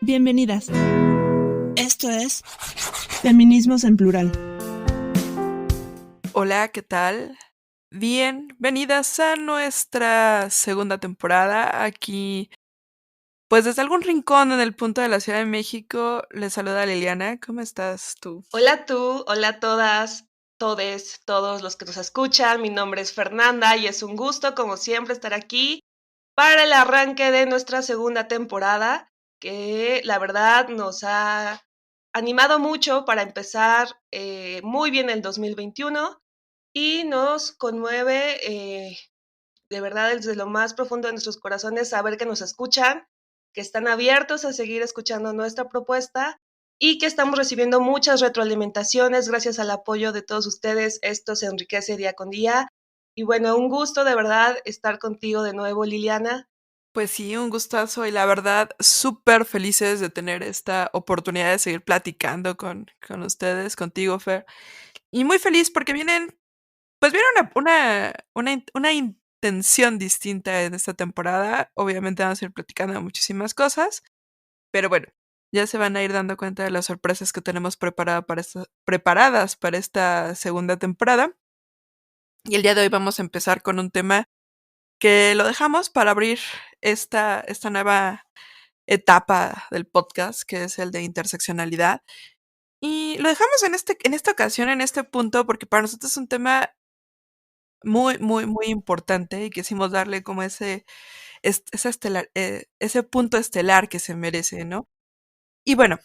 Bienvenidas. Esto es Feminismos en Plural. Hola, ¿qué tal? Bienvenidas a nuestra segunda temporada. Aquí, pues desde algún rincón en el punto de la Ciudad de México, les saluda Liliana. ¿Cómo estás tú? Hola tú, hola todas, todes, todos los que nos escuchan. Mi nombre es Fernanda y es un gusto, como siempre, estar aquí para el arranque de nuestra segunda temporada, que la verdad nos ha animado mucho para empezar muy bien el 2021 y nos conmueve de verdad desde lo más profundo de nuestros corazones saber que nos escuchan, que están abiertos a seguir escuchando nuestra propuesta y que estamos recibiendo muchas retroalimentaciones gracias al apoyo de todos ustedes. Esto se enriquece día con día. Y bueno, un gusto de verdad estar contigo de nuevo, Liliana. Pues sí, un gustazo y la verdad súper felices de tener esta oportunidad de seguir platicando con ustedes, contigo, Fer. Y muy feliz porque viene una intención distinta en esta temporada. Obviamente vamos a ir platicando de muchísimas cosas. Pero bueno, ya se van a ir dando cuenta de las sorpresas que tenemos preparadas para esta segunda temporada. Y el día de hoy vamos a empezar con un tema que lo dejamos para abrir esta nueva etapa del podcast, que es el de interseccionalidad. Y lo dejamos en esta ocasión, en este punto, porque para nosotros es un tema muy, muy, muy importante y quisimos darle como ese punto estelar que se merece, ¿no? Y bueno,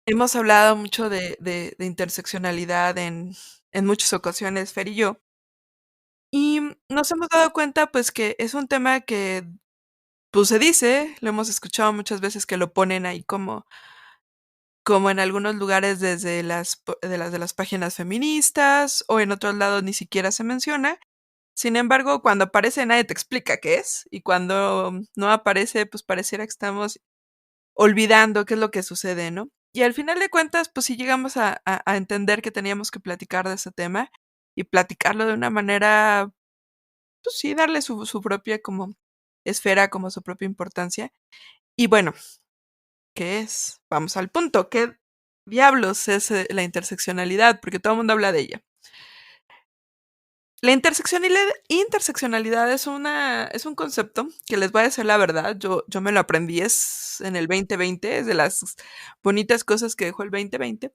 hemos hablado mucho de interseccionalidad en muchas ocasiones, Fer y yo, y nos hemos dado cuenta, pues, que es un tema que, pues, se dice, lo hemos escuchado muchas veces que lo ponen ahí como en algunos lugares desde las páginas feministas, o en otros lados ni siquiera se menciona. Sin embargo, cuando aparece nadie te explica qué es, y cuando no aparece, pues, pareciera que estamos olvidando qué es lo que sucede, ¿no? Y al final de cuentas, pues sí llegamos a entender que teníamos que platicar de ese tema y platicarlo de una manera, pues sí, darle su propia como esfera, como su propia importancia. Y bueno, ¿qué es? Vamos al punto. ¿Qué diablos es la interseccionalidad? Porque todo el mundo habla de ella. La interseccionalidad es un concepto que les voy a decir la verdad, yo me lo aprendí es en el 2020, es de las bonitas cosas que dejó el 2020.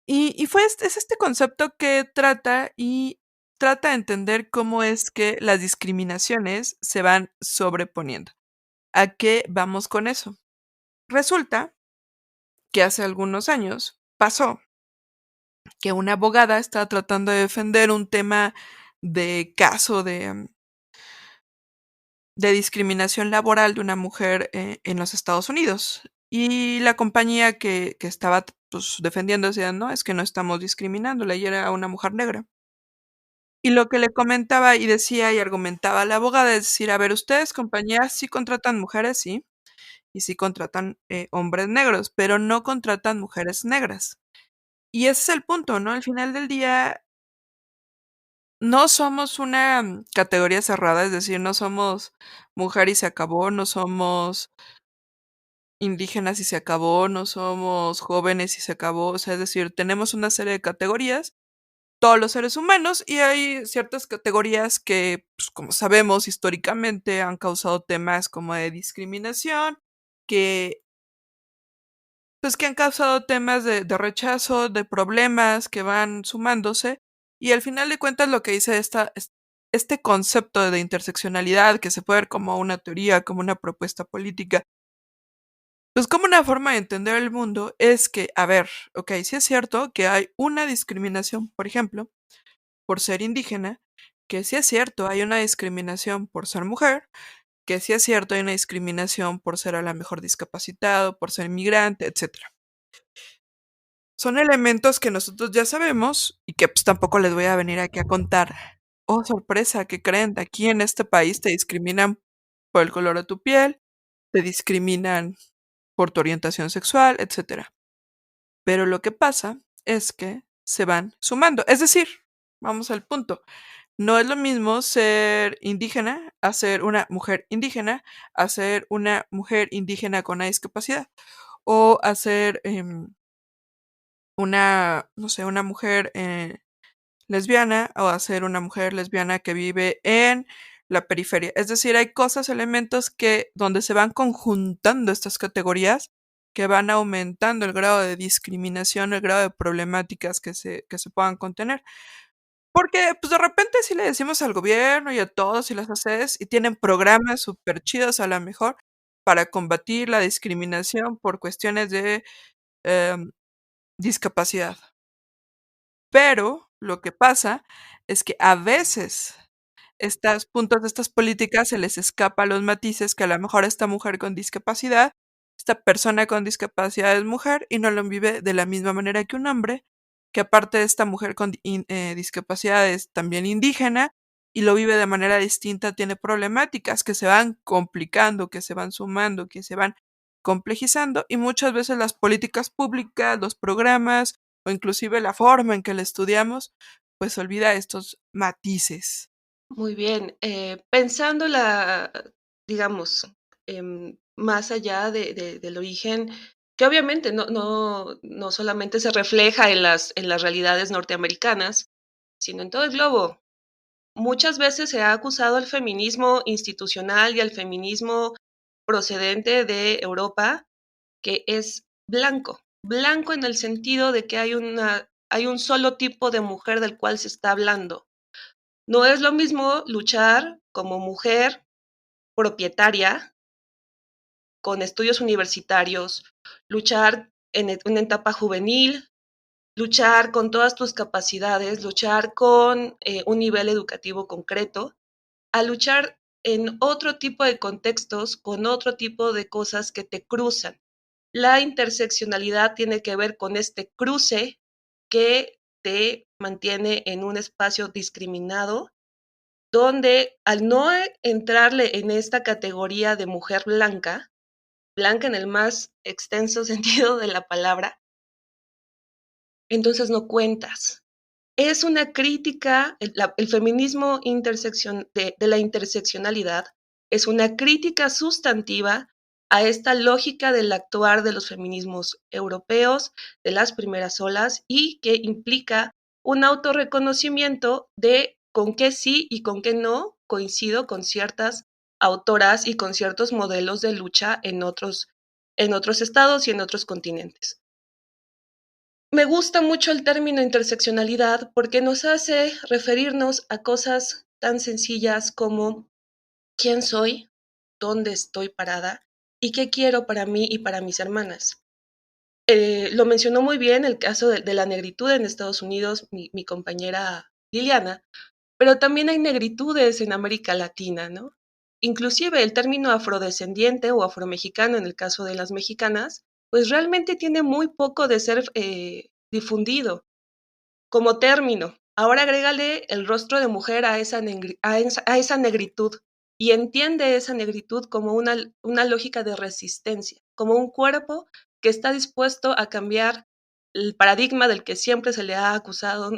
Y es este concepto que trata de entender cómo es que las discriminaciones se van sobreponiendo. ¿A qué vamos con eso? Resulta que hace algunos años pasó que una abogada estaba tratando de defender un tema de caso de discriminación laboral de una mujer, en los Estados Unidos. Y la compañía que estaba, pues, defendiendo decía: "No, es que no estamos discriminándola", y era una mujer negra. Y lo que le comentaba y decía y argumentaba la abogada es decir: "A ver, ustedes, compañías, sí contratan mujeres, sí, y sí contratan, hombres negros, pero no contratan mujeres negras". Y ese es el punto, ¿no? Al final del día, no somos una categoría cerrada, es decir, no somos mujer y se acabó, no somos indígenas y se acabó, no somos jóvenes y se acabó, o sea, es decir, tenemos una serie de categorías, todos los seres humanos, y hay ciertas categorías que, pues, como sabemos históricamente, han causado temas como de discriminación, que, pues, que han causado temas de rechazo, de problemas que van sumándose, y al final de cuentas lo que dice este concepto de interseccionalidad, que se puede ver como una teoría, como una propuesta política, pues, como una forma de entender el mundo es que, a ver, okey, sí es cierto que hay una discriminación, por ejemplo, por ser indígena, que sí es cierto, hay una discriminación por ser mujer, que sí es cierto, hay una discriminación por ser a la mejor discapacitado, por ser inmigrante, etcétera. Son elementos que nosotros ya sabemos y que, pues, tampoco les voy a venir aquí a contar. Oh, sorpresa, ¿qué creen? Aquí en este país te discriminan por el color de tu piel, te discriminan por tu orientación sexual, etcétera. Pero lo que pasa es que se van sumando. Es decir, vamos al punto, No es lo mismo ser indígena a ser una mujer indígena, a ser una mujer indígena con una discapacidad, o a ser no sé, una mujer lesbiana, o a ser una mujer lesbiana que vive en la periferia. Es decir, hay cosas, elementos que donde se van conjuntando estas categorías, que van aumentando el grado de discriminación, el grado de problemáticas que se puedan contener. Porque, pues, de repente sí le decimos al gobierno y a todos y las haces, y tienen programas súper chidos a la mejor para combatir la discriminación por cuestiones de, em, discapacidad. Pero lo que pasa es que a veces estos puntos de estas políticas se les escapa los matices que a lo mejor esta mujer con discapacidad, esta persona con discapacidad es mujer y no lo vive de la misma manera que un hombre, que aparte de esta mujer con discapacidad es también indígena y lo vive de manera distinta, tiene problemáticas que se van complicando, que se van sumando, que se van complejizando y muchas veces las políticas públicas, los programas o inclusive la forma en que la estudiamos, pues olvida estos matices. Muy bien, pensando digamos, más allá del origen, que obviamente no solamente se refleja en las realidades norteamericanas, sino en todo el globo. Muchas veces se ha acusado al feminismo institucional y al feminismo procedente de Europa, que es blanco. Blanco en el sentido de que hay un solo tipo de mujer del cual se está hablando. No es lo mismo luchar como mujer propietaria, con estudios universitarios, luchar en una etapa juvenil, luchar con todas tus capacidades, luchar con un nivel educativo concreto, a luchar en otro tipo de contextos, con otro tipo de cosas que te cruzan. La interseccionalidad tiene que ver con este cruce que te mantiene en un espacio discriminado, donde al no entrarle en esta categoría de mujer blanca, blanca en el más extenso sentido de la palabra, entonces no cuentas. Es una crítica, el feminismo de la interseccionalidad es una crítica sustantiva a esta lógica del actuar de los feminismos europeos, de las primeras olas, y que implica un autorreconocimiento de con qué sí y con qué no coincido con ciertas autoras y con ciertos modelos de lucha en otros estados y en otros continentes. Me gusta mucho el término interseccionalidad porque nos hace referirnos a cosas tan sencillas como quién soy, dónde estoy parada y qué quiero para mí y para mis hermanas. Lo mencionó muy bien el caso de la negritud en Estados Unidos, mi compañera Liliana, pero también hay negritudes en América Latina, ¿no? Inclusive el término afrodescendiente o afromexicano en el caso de las mexicanas, pues realmente tiene muy poco de ser difundido como término. Ahora agrégale el rostro de mujer a esa negritud y entiende esa negritud como una lógica de resistencia, como un cuerpo que está dispuesto a cambiar el paradigma del que siempre se le ha acusado,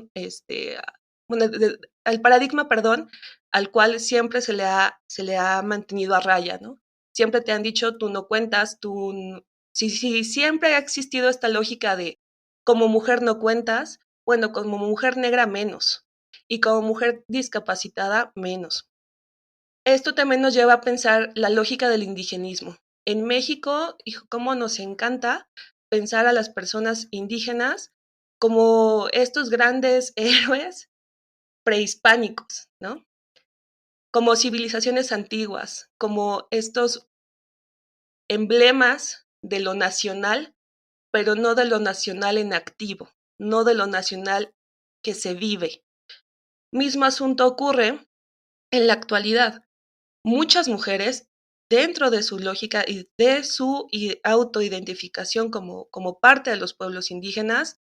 bueno, el paradigma, perdón, al cual siempre se le ha mantenido a raya, ¿no? Siempre te han dicho, tú no cuentas, si siempre ha existido esta lógica de como mujer no cuentas, bueno, como mujer negra menos y como mujer discapacitada menos. Esto también nos lleva a pensar la lógica del indigenismo. En México, hijo, cómo nos encanta pensar a las personas indígenas como estos grandes héroes prehispánicos, ¿no? Como civilizaciones antiguas, como estos emblemas de lo nacional, pero no de lo nacional en activo, no de lo nacional que se vive. Mismo asunto ocurre en la actualidad. Muchas mujeres, dentro de su lógica y de su autoidentificación como parte de los pueblos indígenas,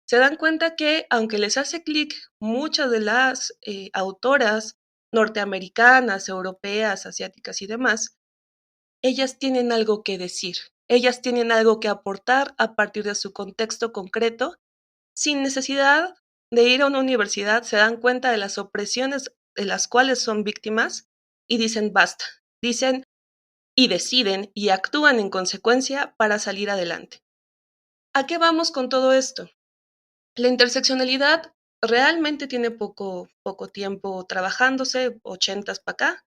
se dan cuenta que, aunque les hace clic muchas de las autoras norteamericanas, europeas, asiáticas y demás, ellas tienen algo que decir, ellas tienen algo que aportar a partir de su contexto concreto, sin necesidad de ir a una universidad, se dan cuenta de las opresiones de las cuales son víctimas y dicen basta. Dicen y deciden y actúan en consecuencia para salir adelante. ¿A qué vamos con todo esto? La interseccionalidad realmente tiene poco tiempo trabajándose, 80s para acá,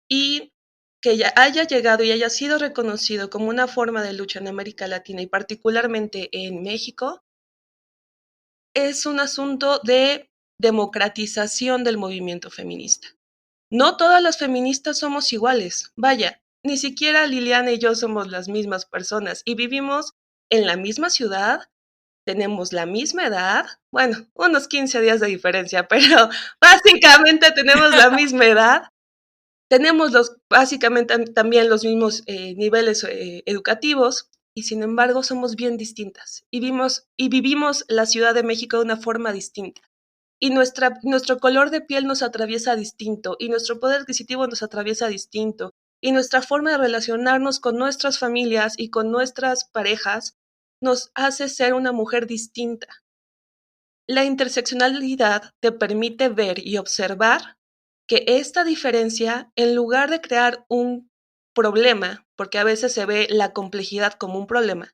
y que ya haya llegado y haya sido reconocido como una forma de lucha en América Latina y particularmente en México, es un asunto de democratización del movimiento feminista. No todas las feministas somos iguales, vaya, ni siquiera Liliana y yo somos las mismas personas y vivimos en la misma ciudad, tenemos la misma edad, bueno, unos 15 días de diferencia, pero básicamente tenemos la misma edad, tenemos básicamente también los mismos niveles educativos y sin embargo somos bien distintas y vivimos la Ciudad de México de una forma distinta. Y nuestro color de piel nos atraviesa distinto, y nuestro poder adquisitivo nos atraviesa distinto, y nuestra forma de relacionarnos con nuestras familias y con nuestras parejas nos hace ser una mujer distinta. La interseccionalidad te permite ver y observar que esta diferencia, en lugar de crear un problema, porque a veces se ve la complejidad como un problema,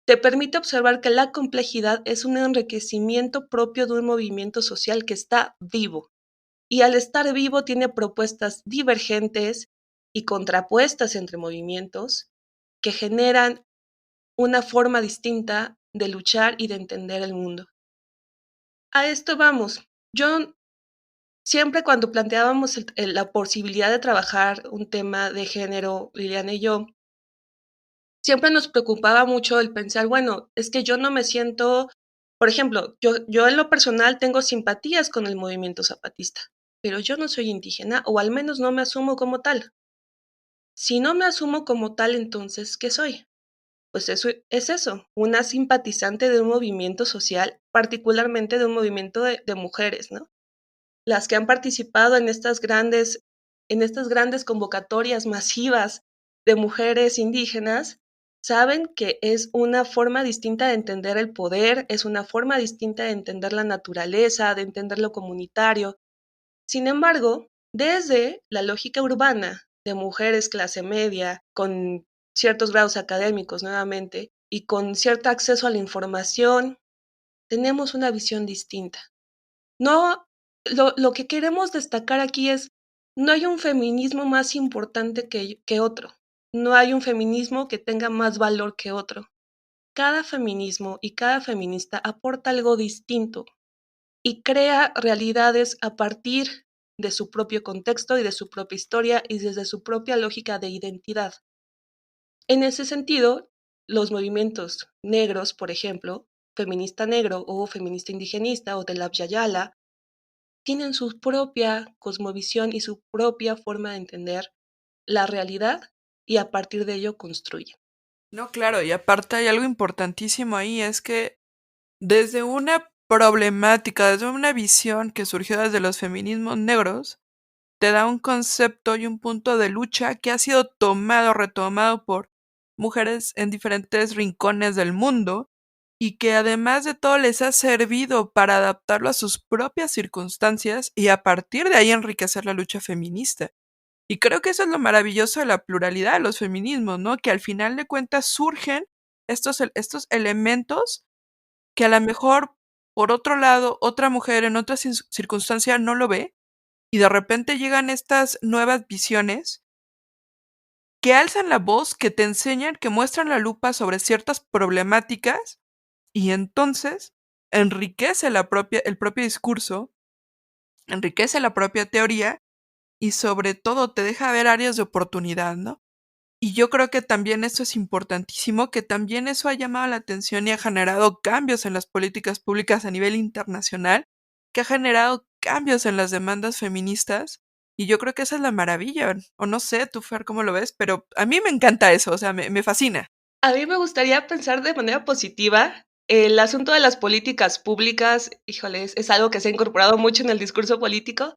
te permite observar que la complejidad es un enriquecimiento propio de un movimiento social que está vivo. Y al estar vivo tiene propuestas divergentes y contrapuestas entre movimientos que generan una forma distinta de luchar y de entender el mundo. A esto vamos. Yo siempre cuando planteábamos la posibilidad de trabajar un tema de género, Liliana y yo, siempre nos preocupaba mucho el pensar, bueno, es que yo no me siento, por ejemplo, yo en lo personal tengo simpatías con el movimiento zapatista, pero yo no soy indígena o al menos no me asumo como tal. Si no me asumo como tal, entonces, ¿qué soy? Pues eso es eso, una simpatizante de un movimiento social, particularmente de un movimiento de mujeres, ¿no? Las que han participado en estas grandes convocatorias masivas de mujeres indígenas, saben que es una forma distinta de entender el poder, es una forma distinta de entender la naturaleza, de entender lo comunitario. Sin embargo, desde la lógica urbana de mujeres clase media, con ciertos grados académicos nuevamente, y con cierto acceso a la información, tenemos una visión distinta. No, lo que queremos destacar aquí es, no hay un feminismo más importante que otro, no hay un feminismo que tenga más valor que otro. Cada feminismo y cada feminista aporta algo distinto y crea realidades a partir de su propio contexto y de su propia historia y desde su propia lógica de identidad. En ese sentido, los movimientos negros, por ejemplo, feminista negro o feminista indigenista o de la Yayala, tienen su propia cosmovisión y su propia forma de entender la realidad y a partir de ello construyen. No, claro, y aparte hay algo importantísimo ahí, es que desde una problemática, desde una visión que surgió desde los feminismos negros, te da un concepto y un punto de lucha que ha sido tomado, retomado por mujeres en diferentes rincones del mundo y que además de todo les ha servido para adaptarlo a sus propias circunstancias y a partir de ahí enriquecer la lucha feminista. Y creo que eso es lo maravilloso de la pluralidad de los feminismos, ¿no? Que al final de cuentas surgen estos elementos que a lo mejor, por otro lado, otra mujer en otra circunstancia no lo ve, y de repente llegan estas nuevas visiones que alzan la voz, que te enseñan, que muestran la lupa sobre ciertas problemáticas, y entonces enriquece el propio discurso, enriquece la propia teoría, y sobre todo te deja ver áreas de oportunidad, ¿no? Y yo creo que también eso es importantísimo, que también eso ha llamado la atención y ha generado cambios en las políticas públicas a nivel internacional, que ha generado cambios en las demandas feministas. Y yo creo que esa es la maravilla. O no sé, tú, Fer, cómo lo ves, pero a mí me encanta eso, o sea, me fascina. A mí me gustaría pensar de manera positiva. El asunto de las políticas públicas, híjoles, es algo que se ha incorporado mucho en el discurso político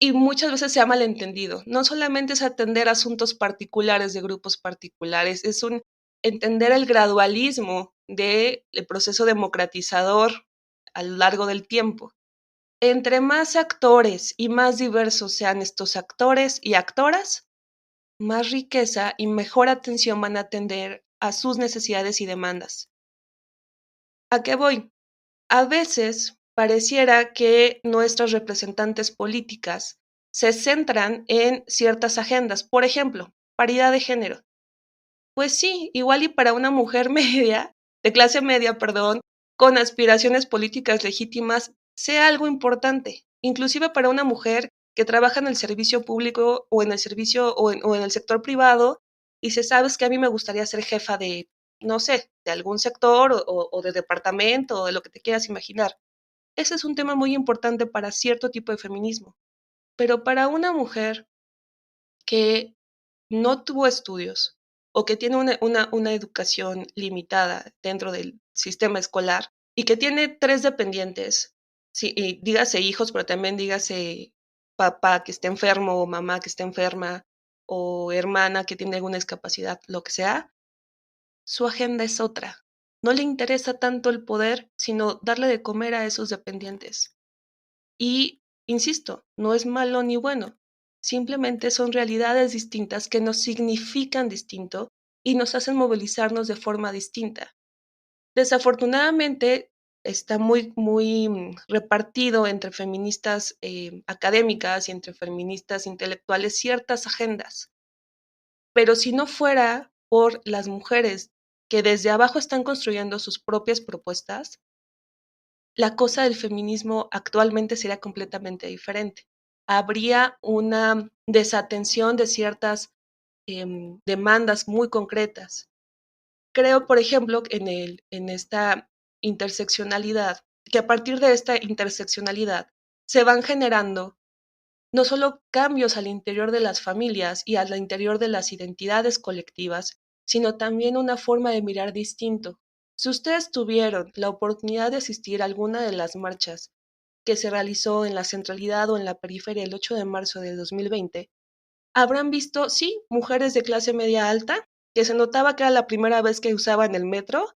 y muchas veces se ha malentendido. No solamente es atender asuntos particulares de grupos particulares, es un entender el gradualismo del proceso democratizador a lo largo del tiempo. entre más actores y más diversos sean estos actores y actoras, más riqueza y mejor atención van a atender a sus necesidades y demandas. ¿A qué voy? A veces pareciera que nuestras representantes políticas se centran en ciertas agendas, por ejemplo, paridad de género. Pues sí, igual y para una mujer media, de clase media, perdón, con aspiraciones políticas legítimas, sea algo importante, inclusive para una mujer que trabaja en el servicio público o en el servicio o en el sector privado y dice, sabes que a mí me gustaría ser jefa de, no sé, de algún sector o de departamento o de lo que te quieras imaginar. Ese es un tema muy importante para cierto tipo de feminismo, pero para una mujer que no tuvo estudios o que tiene una educación limitada dentro del sistema escolar y que tiene 3 dependientes, sí, y dígase hijos, pero también dígase papá que esté enfermo o mamá que esté enferma o hermana que tiene alguna discapacidad, lo que sea, su agenda es otra. No le interesa tanto el poder, sino darle de comer a esos dependientes. Y, insisto, no es malo ni bueno, simplemente son realidades distintas que nos significan distinto y nos hacen movilizarnos de forma distinta. Desafortunadamente, está muy repartido entre feministas académicas y entre feministas intelectuales ciertas agendas. Pero si no fuera por las mujeres que desde abajo están construyendo sus propias propuestas, la cosa del feminismo actualmente sería completamente diferente. Habría una desatención de ciertas demandas muy concretas. Creo, por ejemplo, en esta interseccionalidad, que a partir de esta interseccionalidad se van generando no solo cambios al interior de las familias y al interior de las identidades colectivas, sino también una forma de mirar distinto. Si ustedes tuvieron la oportunidad de asistir a alguna de las marchas que se realizó en la centralidad o en la periferia el 8 de marzo del 2020, habrán visto, sí, mujeres de clase media alta, que se notaba que era la primera vez que usaban el metro,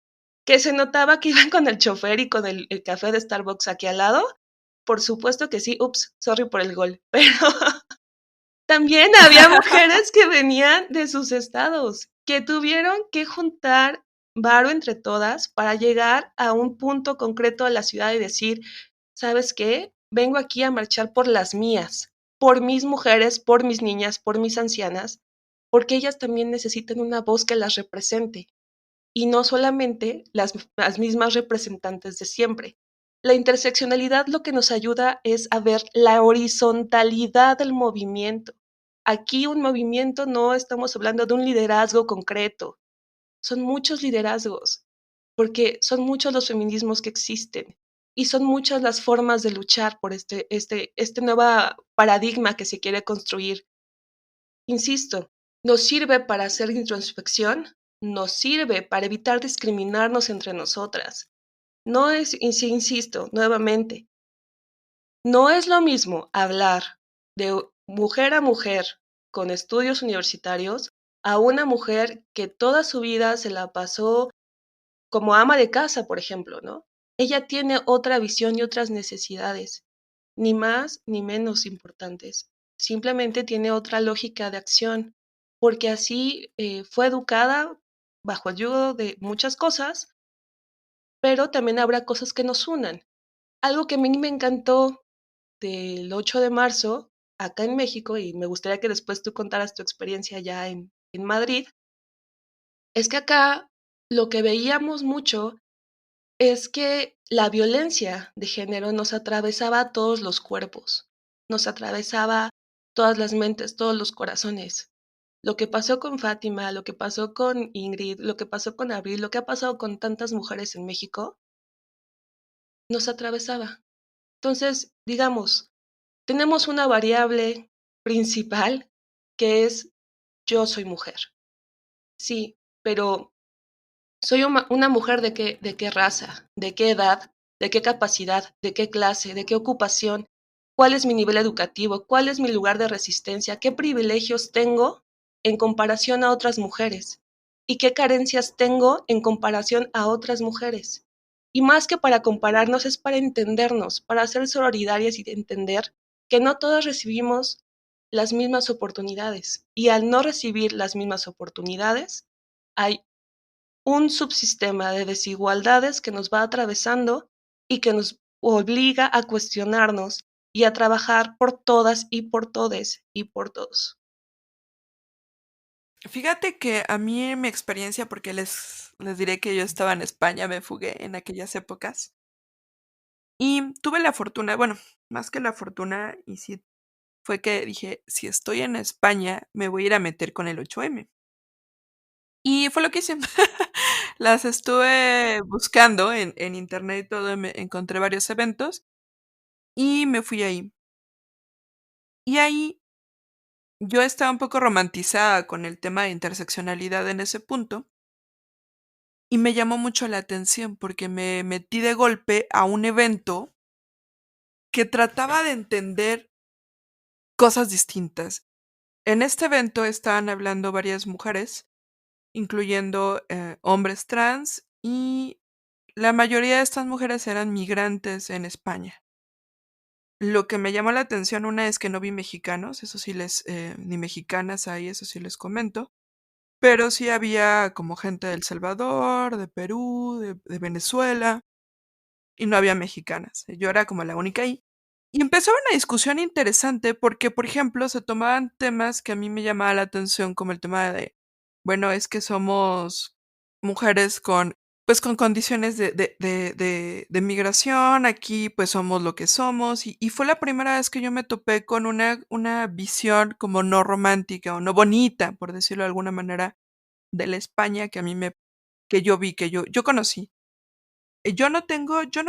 que se notaba que iban con el chofer y con el café de Starbucks aquí al lado. Por supuesto que sí, ups, sorry por el gol, pero también había mujeres que venían de sus estados, que tuvieron que juntar varo entre todas para llegar a un punto concreto de la ciudad y decir, ¿sabes qué? Vengo aquí a marchar por las mías, por mis mujeres, por mis niñas, por mis ancianas, porque ellas también necesitan una voz que las represente y no solamente las mismas representantes de siempre. La interseccionalidad lo que nos ayuda es a ver la horizontalidad del movimiento. Aquí un movimiento no estamos hablando de un liderazgo concreto, son muchos liderazgos, porque son muchos los feminismos que existen y son muchas las formas de luchar por este nuevo paradigma que se quiere construir. Insisto, nos sirve para hacer introspección, nos sirve para evitar discriminarnos entre nosotras. No es, insisto, nuevamente, no es lo mismo hablar de mujer a mujer con estudios universitarios a una mujer que toda su vida se la pasó como ama de casa, por ejemplo, ¿no? Ella tiene otra visión y otras necesidades, ni más ni menos importantes. Simplemente tiene otra lógica de acción, porque así fue educada bajo el yugo de muchas cosas, pero también habrá cosas que nos unan. Algo que a mí me encantó del 8 de marzo acá en México, y me gustaría que después tú contaras tu experiencia ya en Madrid, es que acá lo que veíamos mucho es que la violencia de género nos atravesaba todos los cuerpos, nos atravesaba todas las mentes, todos los corazones. Lo que pasó con Fátima, lo que pasó con Ingrid, lo que pasó con Abril, lo que ha pasado con tantas mujeres en México, nos atravesaba. Entonces, digamos, tenemos una variable principal que es yo soy mujer. Sí, pero soy una mujer de qué raza, de qué edad, de qué capacidad, de qué clase, de qué ocupación, cuál es mi nivel educativo, cuál es mi lugar de resistencia, qué privilegios tengo en comparación a otras mujeres y qué carencias tengo en comparación a otras mujeres. Y más que para compararnos, es para entendernos, para ser solidaridarias y de entender que no todas recibimos las mismas oportunidades. Y al no recibir las mismas oportunidades, hay un subsistema de desigualdades que nos va atravesando y que nos obliga a cuestionarnos y a trabajar por todas y por todes y por todos. Fíjate que a mí en mi experiencia, porque les diré que yo estaba en España, me fugué en aquellas épocas, y tuve la fortuna, bueno, más que la fortuna, y sí, fue que dije, si estoy en España, me voy a ir a meter con el 8M. Y fue lo que hice. Las estuve buscando en internet y todo, y me encontré varios eventos y me fui ahí. Y ahí yo estaba un poco romantizada con el tema de interseccionalidad en ese punto, y me llamó mucho la atención porque me metí de golpe a un evento que trataba de entender cosas distintas. En este evento estaban hablando varias mujeres, incluyendo, hombres trans, y la mayoría de estas mujeres eran migrantes en España. Lo que me llamó la atención, una es que no vi mexicanos, eso sí ni mexicanas ahí, eso sí les comento, pero sí había como gente de El Salvador, de Perú, de Venezuela, y no había mexicanas. Yo era como la única ahí. Y empezó una discusión interesante porque, por ejemplo, se tomaban temas que a mí me llamaba la atención, como el tema de, bueno, es que somos mujeres con, pues, con condiciones de migración, aquí pues somos lo que somos, y fue la primera vez que yo me topé con una visión como no romántica o no bonita, por decirlo de alguna manera, de la España que a mí que yo vi, yo conocí. Yo no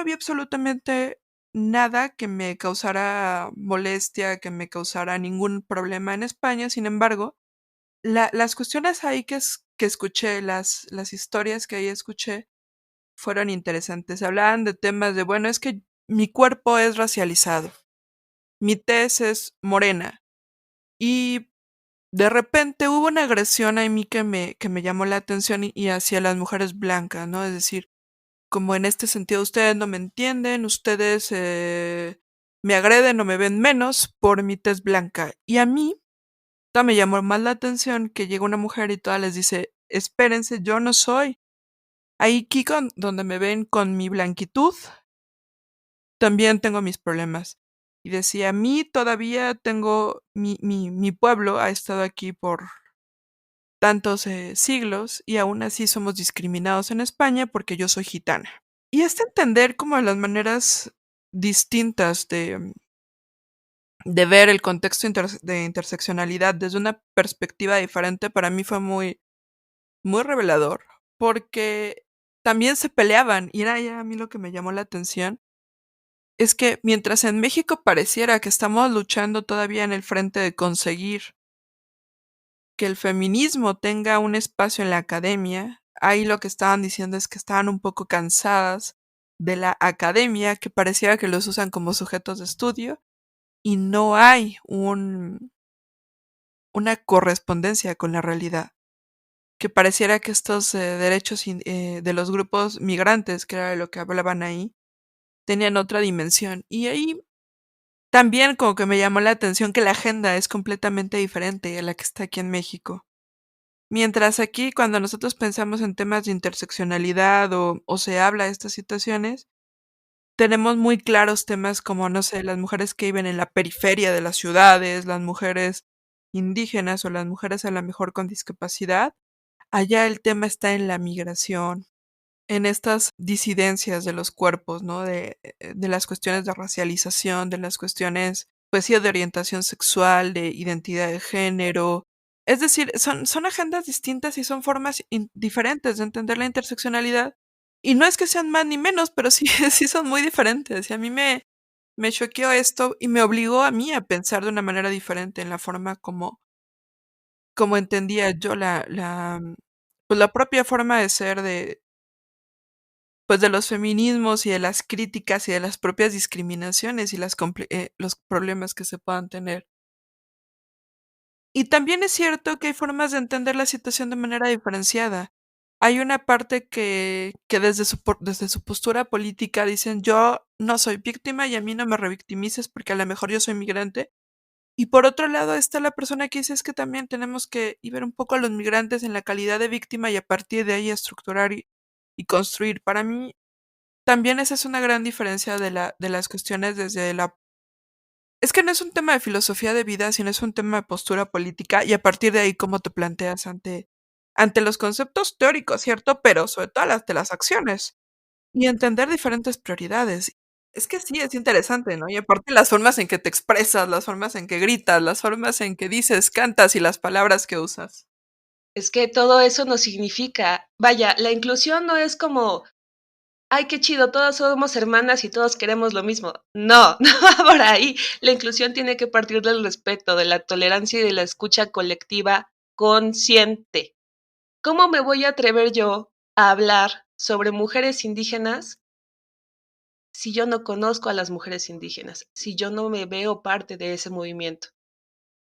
vi absolutamente nada que me causara molestia, que me causara ningún problema en España. Sin embargo, las cuestiones ahí que escuché, las historias que ahí escuché fueron interesantes. Hablaban de temas de, bueno, es que mi cuerpo es racializado, mi tez es morena, y de repente hubo una agresión en mí que me llamó la atención y hacia las mujeres blancas, ¿no? Es decir, como en este sentido, ustedes no me entienden, ustedes me agreden o me ven menos por mi tez blanca. Y a mí me llamó más la atención que llega una mujer y toda les dice, espérense, yo no soy. Ahí aquí donde me ven con mi blanquitud, también tengo mis problemas. Y decía, a mí todavía tengo, mi pueblo ha estado aquí por tantos siglos y aún así somos discriminados en España porque yo soy gitana. Y entender como las maneras distintas de ver el contexto de interseccionalidad desde una perspectiva diferente, para mí fue muy, muy revelador, porque también se peleaban, y era ya a mí lo que me llamó la atención, es que mientras en México pareciera que estamos luchando todavía en el frente de conseguir que el feminismo tenga un espacio en la academia, ahí lo que estaban diciendo es que estaban un poco cansadas de la academia, que pareciera que los usan como sujetos de estudio y no hay una correspondencia con la realidad, que pareciera que estos derechos de los grupos migrantes, que era de lo que hablaban ahí, tenían otra dimensión. Y ahí también como que me llamó la atención que la agenda es completamente diferente a la que está aquí en México. Mientras aquí, cuando nosotros pensamos en temas de interseccionalidad o se habla de estas situaciones, tenemos muy claros temas como, no sé, las mujeres que viven en la periferia de las ciudades, las mujeres indígenas o las mujeres a lo mejor con discapacidad. Allá el tema está en la migración, en estas disidencias de los cuerpos, ¿no? De las cuestiones de racialización, de las cuestiones, pues sí, de orientación sexual, de identidad de género. Es decir, son agendas distintas y son formas diferentes de entender la interseccionalidad. Y no es que sean más ni menos, pero sí, sí son muy diferentes. Y a mí me choqueó esto y me obligó a mí a pensar de una manera diferente en la forma como entendía yo pues la propia forma de ser pues de los feminismos y de las críticas y de las propias discriminaciones y los problemas que se puedan tener. Y también es cierto que hay formas de entender la situación de manera diferenciada. hay una parte que desde su postura política dicen, yo no soy víctima y a mí no me revictimices porque a lo mejor yo soy migrante. Y por otro lado está la persona que dice, es que también tenemos que ver un poco a los migrantes en la calidad de víctima y a partir de ahí estructurar y construir. Para mí, también esa es una gran diferencia de las cuestiones desde la... Es que no es un tema de filosofía de vida, sino es un tema de postura política y a partir de ahí cómo te planteas ante los conceptos teóricos, ¿cierto? Pero sobre todo de las acciones y entender diferentes prioridades. Es que sí, es interesante, ¿no? Y aparte las formas en que te expresas, las formas en que gritas, las formas en que dices, cantas y las palabras que usas. Es que todo eso no significa, vaya, la inclusión no es como, ay, qué chido, todas somos hermanas y todos queremos lo mismo. No, no va por ahí. La inclusión tiene que partir del respeto, de la tolerancia y de la escucha colectiva consciente. ¿Cómo me voy a atrever yo a hablar sobre mujeres indígenas si yo no conozco a las mujeres indígenas, si yo no me veo parte de ese movimiento?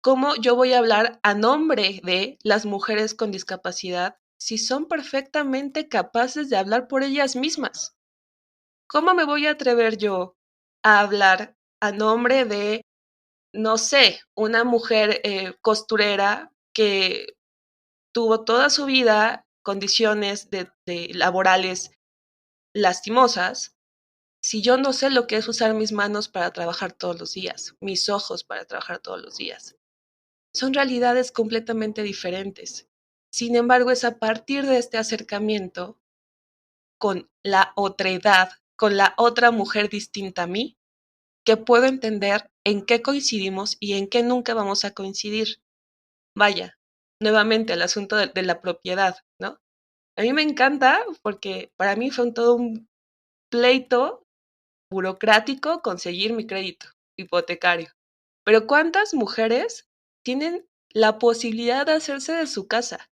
¿Cómo yo voy a hablar a nombre de las mujeres con discapacidad si son perfectamente capaces de hablar por ellas mismas? ¿Cómo me voy a atrever yo a hablar a nombre de, no sé, una mujer costurera que tuvo toda su vida condiciones de laborales lastimosas, si yo no sé lo que es usar mis manos para trabajar todos los días, mis ojos para trabajar todos los días? Son realidades completamente diferentes. Sin embargo, es a partir de este acercamiento con la otredad, con la otra mujer distinta a mí, que puedo entender en qué coincidimos y en qué nunca vamos a coincidir. Vaya, nuevamente el asunto de la propiedad, ¿no? A mí me encanta porque para mí fue todo un pleito burocrático conseguir mi crédito hipotecario. Pero ¿cuántas mujeres tienen la posibilidad de hacerse de su casa?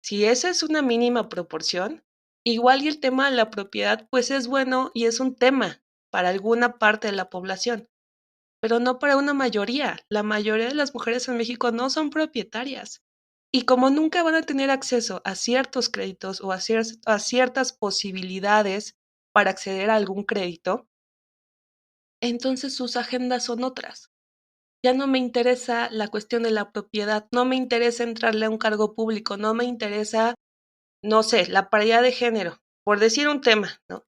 Si esa es una mínima proporción, igual y el tema de la propiedad pues es bueno y es un tema para alguna parte de la población, pero no para una mayoría. La mayoría de las mujeres en México no son propietarias. Y como nunca van a tener acceso a ciertos créditos o a ciertas posibilidades para acceder a algún crédito, entonces sus agendas son otras. Ya no me interesa la cuestión de la propiedad, no me interesa entrarle a un cargo público, no me interesa, no sé, la paridad de género, por decir un tema, ¿no?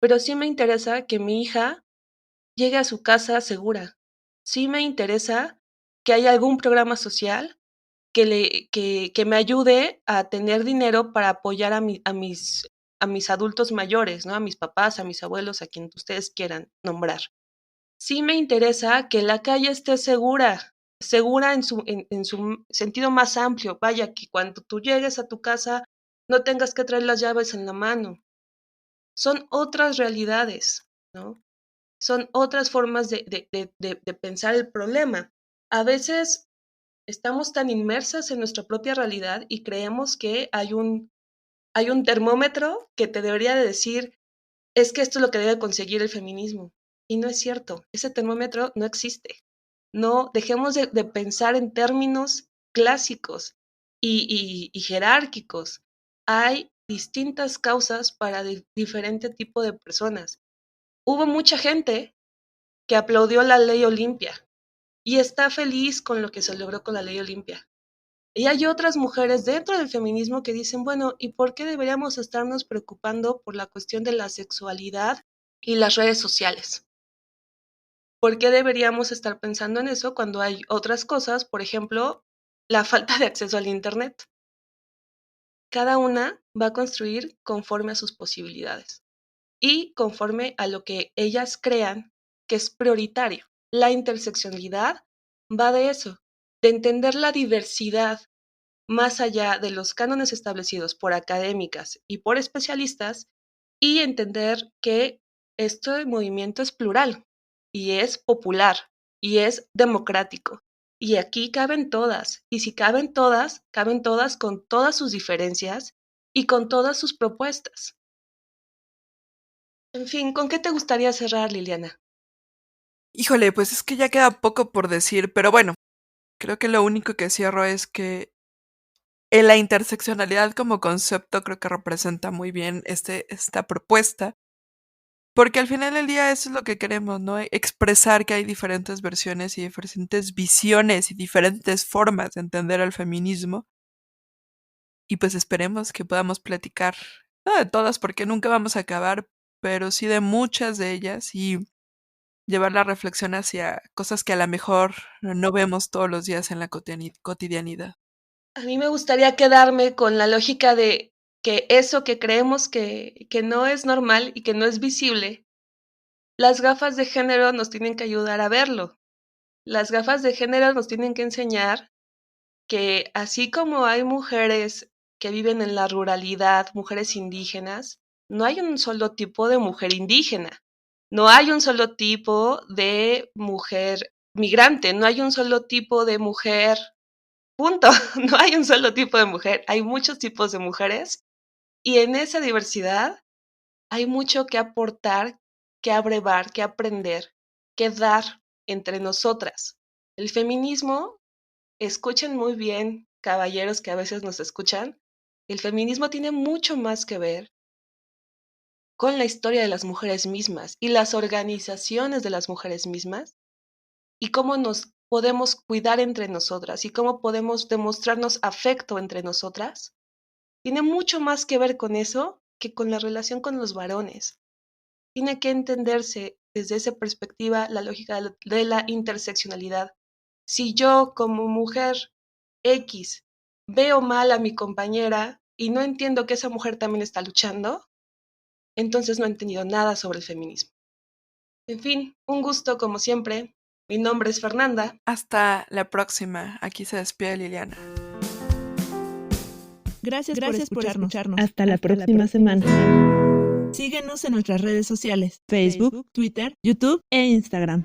Pero sí me interesa que mi hija llegue a su casa segura. Sí me interesa que haya algún programa social que me ayude a tener dinero para apoyar a mis adultos mayores, ¿no? A mis papás, a mis abuelos, a quien ustedes quieran nombrar. Sí me interesa que la calle esté segura, segura en su sentido más amplio. Vaya, que cuando tú llegues a tu casa no tengas que traer las llaves en la mano. Son otras realidades, ¿no? Son otras formas de pensar el problema. A veces estamos tan inmersas en nuestra propia realidad y creemos que hay un termómetro que te debería de decir, es que esto es lo que debe conseguir el feminismo. Y no es cierto, ese termómetro no existe. No, dejemos de pensar en términos clásicos y jerárquicos. Hay distintas causas para diferente tipo de personas. Hubo mucha gente que aplaudió la ley Olimpia y está feliz con lo que se logró con la ley Olimpia. Y hay otras mujeres dentro del feminismo que dicen, bueno, ¿y por qué deberíamos estarnos preocupando por la cuestión de la sexualidad y las redes sociales? ¿Por qué deberíamos estar pensando en eso cuando hay otras cosas, por ejemplo, la falta de acceso al Internet? Cada una va a construir conforme a sus posibilidades y conforme a lo que ellas crean que es prioritario. La interseccionalidad va de eso, de entender la diversidad más allá de los cánones establecidos por académicas y por especialistas y entender que este movimiento es plural y es popular y es democrático. Y aquí caben todas. Y si caben todas con todas sus diferencias y con todas sus propuestas. En fin, ¿con qué te gustaría cerrar, Liliana? Híjole, pues es que ya queda poco por decir, pero bueno, creo que lo único que cierro es que la interseccionalidad como concepto creo que representa muy bien esta propuesta, porque al final del día eso es lo que queremos, ¿no? Expresar que hay diferentes versiones y diferentes visiones y diferentes formas de entender el feminismo. Y pues esperemos que podamos platicar, no de todas porque nunca vamos a acabar, pero sí de muchas de ellas y llevar la reflexión hacia cosas que a lo mejor no vemos todos los días en la cotidianidad. A mí me gustaría quedarme con la lógica de que eso que creemos que no es normal y que no es visible, las gafas de género nos tienen que ayudar a verlo. Las gafas de género nos tienen que enseñar que así como hay mujeres que viven en la ruralidad, mujeres indígenas, no hay un solo tipo de mujer indígena, no hay un solo tipo de mujer migrante, no hay un solo tipo de mujer, punto, no hay un solo tipo de mujer, hay muchos tipos de mujeres y en esa diversidad hay mucho que aportar, que abrevar, que aprender, que dar entre nosotras. El feminismo, escuchen muy bien, caballeros que a veces nos escuchan, el feminismo tiene mucho más que ver con la historia de las mujeres mismas y las organizaciones de las mujeres mismas y cómo nos podemos cuidar entre nosotras y cómo podemos demostrarnos afecto entre nosotras. Tiene mucho más que ver con eso que con la relación con los varones. Tiene que entenderse desde esa perspectiva la lógica de la interseccionalidad. Si yo como mujer X veo mal a mi compañera y no entiendo que esa mujer también está luchando, entonces no he entendido nada sobre el feminismo. En fin, un gusto como siempre. Mi nombre es Fernanda. Hasta la próxima. Aquí se despide Liliana. Gracias por escucharnos. Hasta la próxima semana. Síguenos en nuestras redes sociales, Facebook, Twitter, YouTube e Instagram.